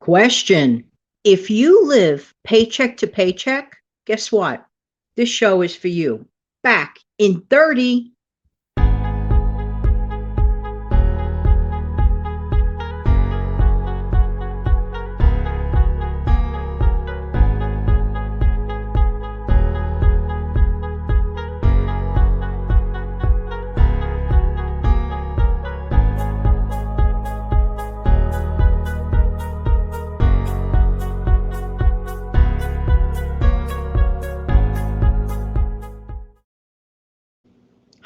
Question. If you live paycheck to paycheck, guess what? This show is for you. Back in 30.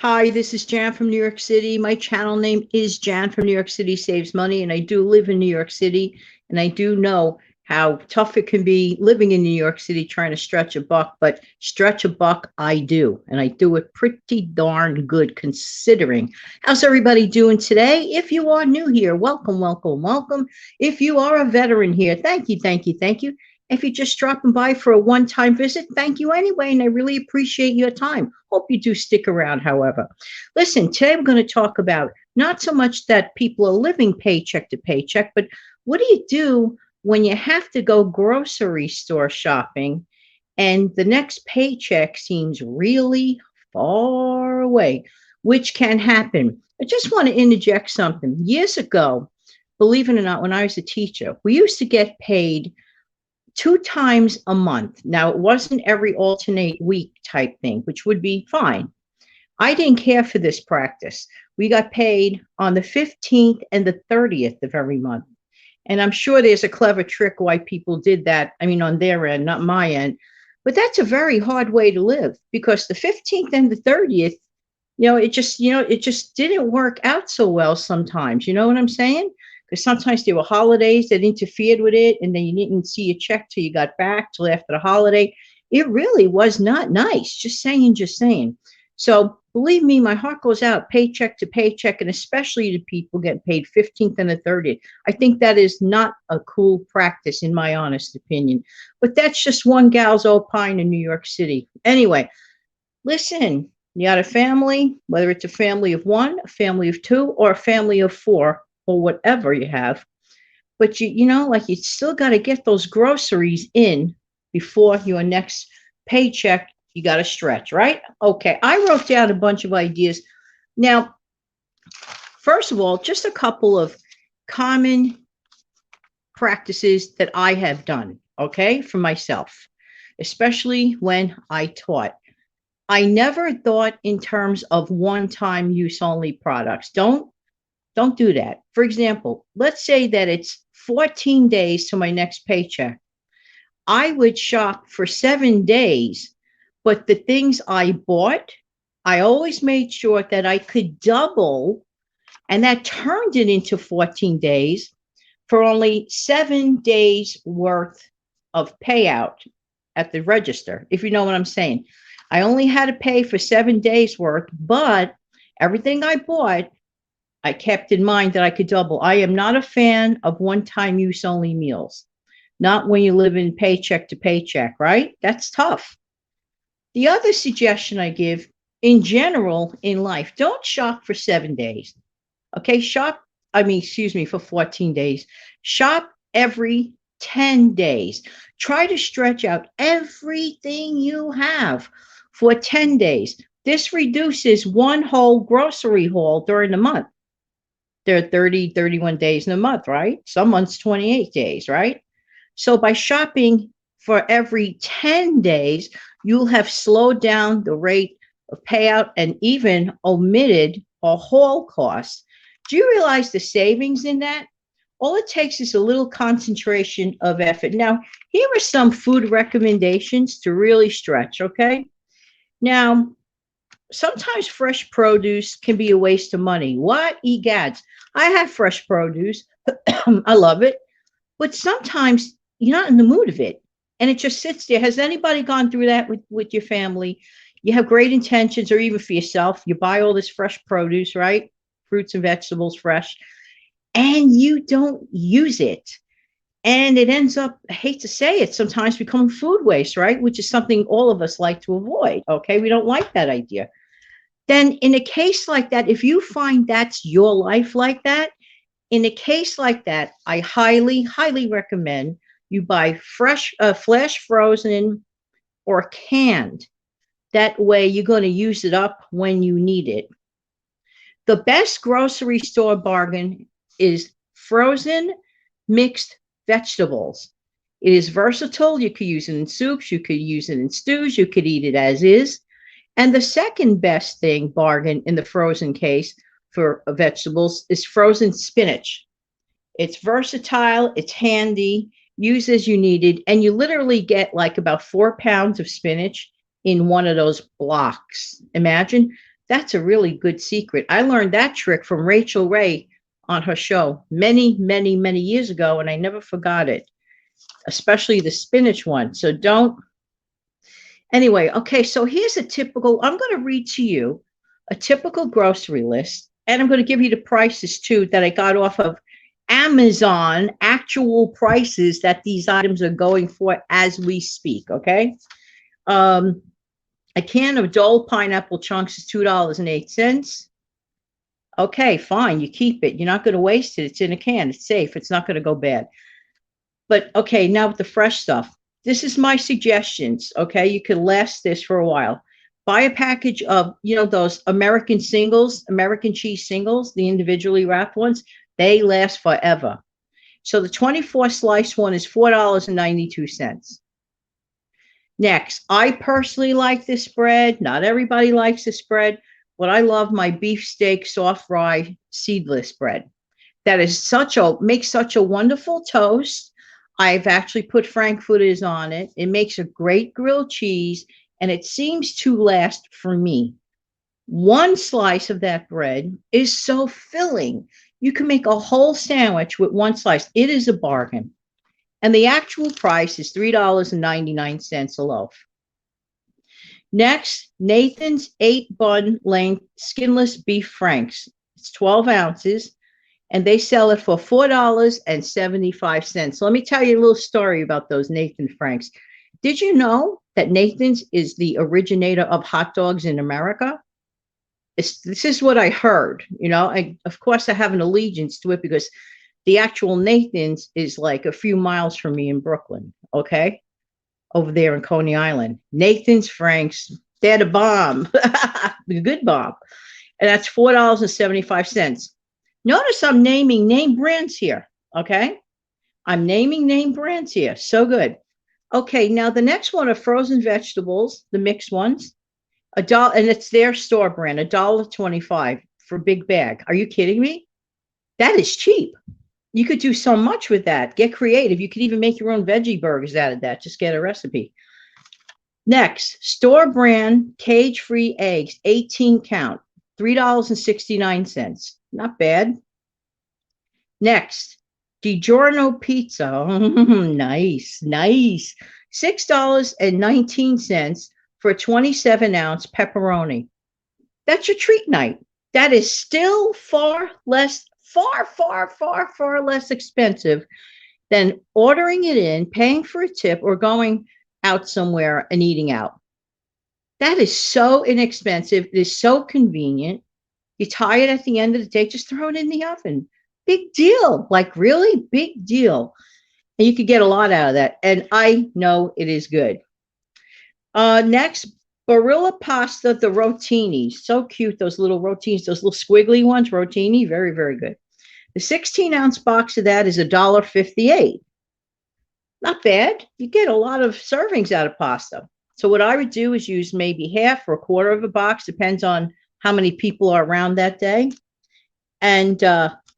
Hi, this is Jan from New York City. My channel name is Jan from New York City Saves Money, and I do live in New York City, and I do know how tough it can be living in New York City trying to stretch a buck, but stretch a buck I do, and I do it pretty darn good considering. How's everybody doing today? If you are new here, welcome, welcome, welcome. If you are a veteran here, thank you, thank you, thank you. If you're just dropping by for a one-time visit, thank you anyway, and I really appreciate your time. Hope you do stick around, however. Listen, today we're going to talk about not so much that people are living paycheck to paycheck, but what do you do when you have to go grocery store shopping and the next paycheck seems really far away, which can happen. I just want to interject something. Years ago, believe it or not, when I was a teacher, we used to get paid 2 times a month. Now, it wasn't every alternate week type thing, which would be fine. I didn't care for this practice. We got paid on the 15th and the 30th of every month. And I'm sure there's a clever trick why people did that. I mean, on their end, not my end. But that's a very hard way to live because the 15th and the 30th, it just didn't work out so well sometimes. You know what I'm saying? Because sometimes there were holidays that interfered with it, and then you didn't see a check till you got back, till after the holiday. It really was not nice. Just saying, just saying. So believe me, my heart goes out paycheck to paycheck, and especially to people getting paid 15th and the 30th. I think that is not a cool practice, in my honest opinion. But that's just one gal's opine in New York City. Anyway, listen, you got a family, whether it's a family of one, a family of two, or a family of four, or whatever you have, but you still got to get those groceries in before your next paycheck. You got to stretch, right? Okay, I wrote down a bunch of ideas. Now, first of all, just a couple of common practices that I have done, okay, for myself, especially when I taught. I never thought in terms of one-time use only products. Don't do that. For example, let's say that it's 14 days to my next paycheck. I would shop for 7 days, but the things I bought, I always made sure that I could double, and that turned it into 14 days for only 7 days worth of payout at the register, if you know what I'm saying. I only had to pay for 7 days worth, but everything I bought, I kept in mind that I could double. I am not a fan of one-time use only meals. Not when you live in paycheck to paycheck, right? That's tough. The other suggestion I give in general in life, don't shop for 7 days. Okay, for 14 days. Shop every 10 days. Try to stretch out everything you have for 10 days. This reduces one whole grocery haul during the month. There are 30, 31 days in a month, right? Some months, 28 days, right? So by shopping for every 10 days, you'll have slowed down the rate of payout and even omitted a haul cost. Do you realize the savings in that? All it takes is a little concentration of effort. Now, here are some food recommendations to really stretch, okay? Now, sometimes fresh produce can be a waste of money. What? Egads. I have fresh produce. I love it. But sometimes you're not in the mood of it. And it just sits there. Has anybody gone through that with your family? You have great intentions, or even for yourself. You buy all this fresh produce, right? Fruits and vegetables fresh. And you don't use it. And it ends up, I hate to say it, sometimes becoming food waste, right? Which is something all of us like to avoid. Okay, we don't like that idea. Then in a case like that, if you find that's your life like that, In a case like that, I highly, highly recommend you buy fresh, flash frozen or canned. That way you're going to use it up when you need it. The best grocery store bargain is frozen mixed vegetables. It is versatile. You could use it in soups, you could use it in stews, you could eat it as is. And the second best thing bargain in the frozen case for vegetables is frozen spinach. It's versatile, it's handy, use as you needed, and you literally get like about 4 pounds of spinach in one of those blocks. Imagine that's a really good secret. I learned that trick from Rachel Ray on her show many, many, many years ago, and I never forgot it, especially the spinach one. So don't. Anyway, okay, so here's a typical, I'm going to read to you a typical grocery list, and I'm going to give you the prices too that I got off of Amazon, actual prices that these items are going for as we speak, okay? A can of Dole pineapple chunks is $2.08. Okay, fine, you keep it. You're not going to waste it. It's in a can. It's safe. It's not going to go bad. But okay, now with the fresh stuff. This is my suggestions, okay? You can last this for a while. Buy a package of, those American singles, American cheese singles, the individually wrapped ones. They last forever. So the 24 slice one is $4.92. Next, I personally like this bread. Not everybody likes this bread, but I love my beefsteak soft rye seedless bread. That is makes such a wonderful toast. I've actually put frankfurters on it. It makes a great grilled cheese, and it seems to last for me. One slice of that bread is so filling. You can make a whole sandwich with one slice. It is a bargain. And the actual price is $3.99 a loaf. Next, Nathan's 8-bun length skinless beef franks. It's 12 ounces. And they sell it for $4.75. So let me tell you a little story about those Nathan Franks. Did you know that Nathan's is the originator of hot dogs in America? This is what I heard. Of course, I have an allegiance to it because the actual Nathan's is like a few miles from me in Brooklyn, okay? Over there in Coney Island. Nathan's Franks, they're the bomb, the good bomb. And that's $4.75. Notice I'm naming name brands here, okay? I'm naming name brands here. So good. Okay, now the next one are frozen vegetables, the mixed ones. $1, and it's their store brand, $1.25 for a big bag. Are you kidding me? That is cheap. You could do so much with that. Get creative. You could even make your own veggie burgers out of that. Just get a recipe. Next, store brand cage-free eggs, 18 count, $3.69. Not bad. Next, Digiorno Pizza. Nice, nice. $6.19 for a 27-ounce pepperoni. That's your treat night. That is still far less expensive than ordering it in, paying for a tip, or going out somewhere and eating out. That is so inexpensive. It is so convenient. You tie it at the end of the day, just throw it in the oven. Big deal. Like, really big deal. And you could get a lot out of that. And I know it is good. Next, Barilla pasta, the rotini. So cute, those little rotinis, those little squiggly ones, rotini. Very, very good. The 16-ounce box of that is $1.58. Not bad. You get a lot of servings out of pasta. So what I would do is use maybe half or a quarter of a box, depends on how many people are around that day. And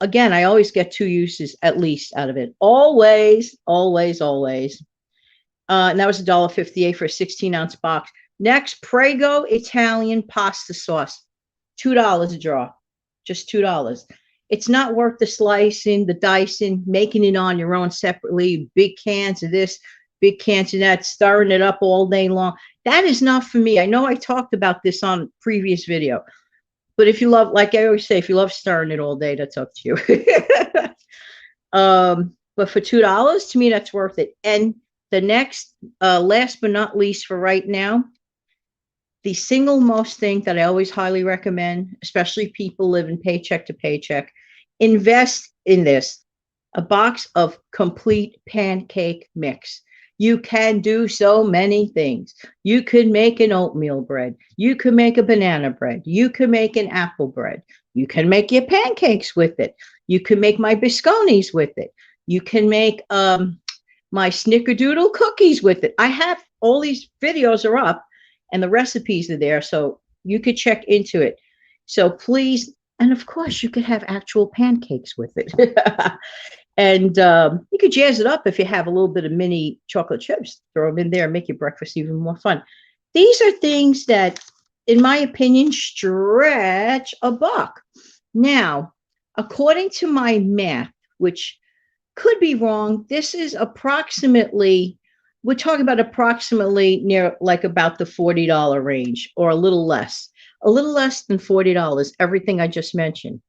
again, I always get 2 uses at least out of it. Always, always, always. And that was $1.58 for a 16-ounce box. Next, Prego Italian pasta sauce, $2 a jar, just $2. It's not worth the slicing, the dicing, making it on your own separately, big cans of this, big cans of that, stirring it up all day long. That is not for me. I know I talked about this on a previous video, but if you love, like I always say, if you love stirring it all day, that's up to you. But for $2, to me, that's worth it. And the next, last but not least for right now, the single most thing that I always highly recommend, especially people living paycheck to paycheck, Invest in this, a box of complete pancake mix. You can do so many things. You could make an oatmeal bread. You could make a banana bread. You could make an apple bread. You can make your pancakes with it. You can make my bisconis with it. You can make my snickerdoodle cookies with it. I have all these videos are up and the recipes are there, so you could check into it. So please, and of course, you could have actual pancakes with it. And you could jazz it up if you have a little bit of mini chocolate chips. Throw them in there and make your breakfast even more fun. These are things that, in my opinion, stretch a buck. Now, according to my math, which could be wrong, this is approximately, we're talking about approximately near like about the $40 range or a little less than $40, everything I just mentioned.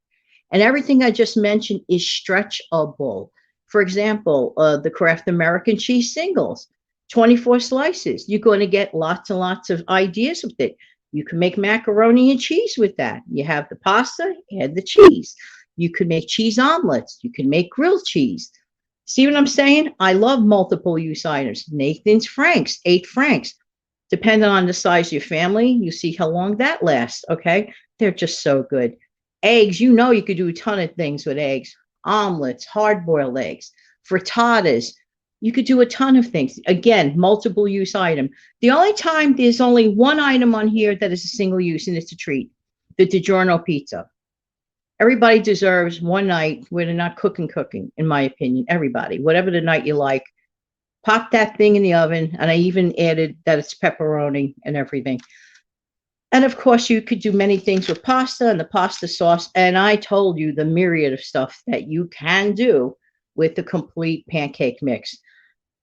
And everything I just mentioned is stretchable. For example, the Kraft American cheese singles, 24 slices. You're going to get lots and lots of ideas with it. You can make macaroni and cheese with that. You have the pasta, add the cheese. You can make cheese omelets. You can make grilled cheese. See what I'm saying? I love multiple use items. Nathan's Franks, 8 francs. Depending on the size of your family, you see how long that lasts, okay? They're just so good. Eggs, you know you could do a ton of things with eggs. Omelets, hard-boiled eggs, frittatas. You could do a ton of things. Again, multiple use item. The only time there's only one item on here that is a single use, and it's a treat. The Digiorno Pizza. Everybody deserves one night where they're not cooking, in my opinion. Everybody, whatever the night you like, pop that thing in the oven. And I even added that it's pepperoni and everything. And of course, you could do many things with pasta and the pasta sauce. And I told you the myriad of stuff that you can do with the complete pancake mix.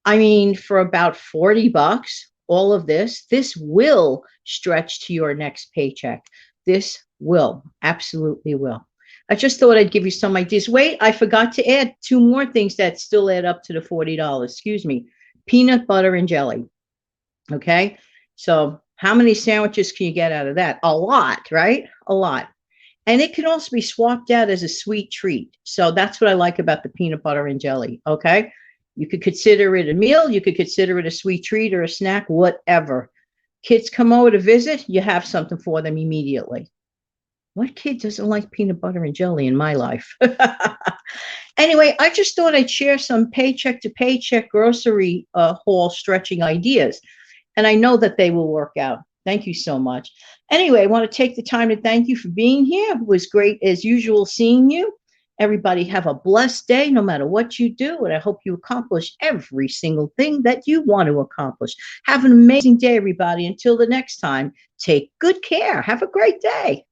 I mean, for about $40, all of this will stretch to your next paycheck. This will, absolutely will. I just thought I'd give you some ideas. Wait, I forgot to add 2 more things that still add up to the $40. Excuse me. Peanut butter and jelly. Okay. So how many sandwiches can you get out of that? A lot, right? A lot. And it can also be swapped out as a sweet treat. So that's what I like about the peanut butter and jelly. Okay. You could consider it a meal. You could consider it a sweet treat or a snack, whatever. Kids come over to visit, you have something for them immediately. What kid doesn't like peanut butter and jelly in my life? Anyway, I just thought I'd share some paycheck to paycheck grocery haul stretching ideas. And I know that they will work out. Thank you so much. Anyway, I want to take the time to thank you for being here. It was great, as usual, seeing you. Everybody have a blessed day, no matter what you do. And I hope you accomplish every single thing that you want to accomplish. Have an amazing day, everybody. Until the next time, take good care. Have a great day.